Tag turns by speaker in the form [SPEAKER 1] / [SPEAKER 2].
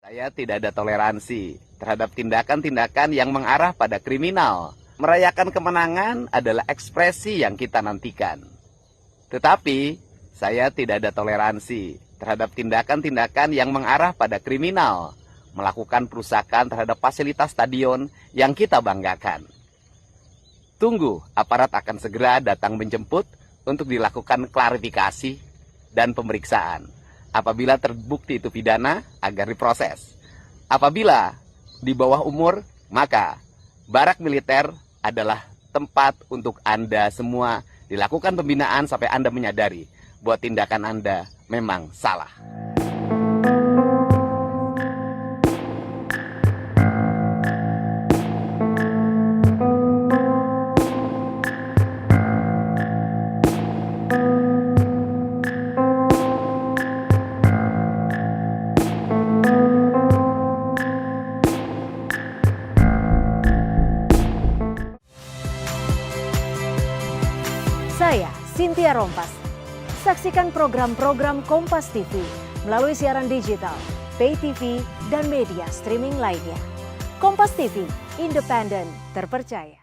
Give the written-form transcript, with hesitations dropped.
[SPEAKER 1] Saya tidak ada toleransi terhadap tindakan-tindakan yang mengarah pada kriminal. Merayakan kemenangan adalah ekspresi yang kita nantikan. Tetapi, saya tidak ada toleransi terhadap tindakan-tindakan yang mengarah pada kriminal. Melakukan perusakan terhadap fasilitas stadion yang kita banggakan. Tunggu, aparat akan segera datang menjemput untuk dilakukan klarifikasi dan pemeriksaan. Apabila terbukti itu pidana, agar diproses. Apabila di bawah umur, maka barak militer adalah tempat untuk Anda semua dilakukan pembinaan sampai Anda menyadari bahwa tindakan Anda memang salah.
[SPEAKER 2] Saya, Cynthia Rompas. Saksikan program-program Kompas TV melalui siaran digital, pay TV, dan media streaming lainnya. Kompas TV, independen, terpercaya.